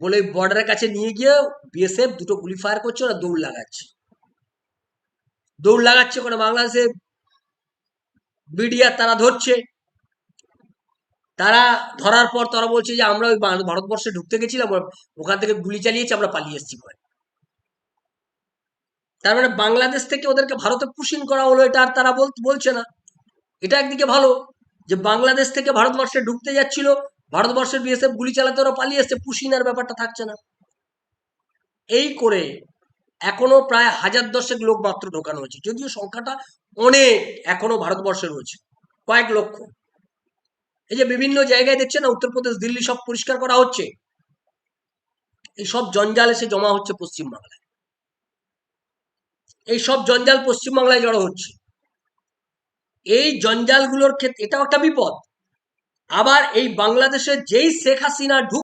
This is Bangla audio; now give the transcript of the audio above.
বলে বর্ডারের কাছে নিয়ে গিয়ে বিএসএফ দুটো গুলি ফায়ার করছে, ওরা দৌড় লাগাচ্ছে কোনো বাংলাদেশে বিডিআর তারা ধরছে। তারা ধরার পর তারা বলছে যে আমরা ওই ভারতবর্ষে ঢুকতে গেছিলাম, ওখান থেকে গুলি চালিয়েছি, আমরা পালিয়ে এসেছি। তার মানে বাংলাদেশ থেকে ওদেরকে ভারতে পুশিং করা হলো, এটা আর তারা বলছে না। এটা একদিকে ভালো যে বাংলাদেশ থেকে ভারতবর্ষে ঢুকতে যাচ্ছিল, ভারতবর্ষের বিএসএফ গুলি চালাতে ওরা পালিয়ে এসছে, পুশিং এর ব্যাপারটা থাকছে না। এই করে এখনো প্রায় 1010 লোক মাত্র ঢোকানো হয়েছে, যদিও সংখ্যাটা অনেক এখনো ভারতবর্ষে রয়েছে, কয়েক লক্ষ। এই যে বিভিন্ন জায়গায় দেখছে না, উত্তরপ্রদেশ, দিল্লি সব পরিষ্কার করা হচ্ছে, এই সব জঞ্জাল এসে জমা হচ্ছে পশ্চিমবাংলায়, এই সব জঞ্জাল পশ্চিমবাংলায় জড়ো হচ্ছে। এই জঞ্জালগুলোর ক্ষেত্রে এটাও একটা বিপদ। আবার এই বাংলাদেশে যেই শেখ হাসিনা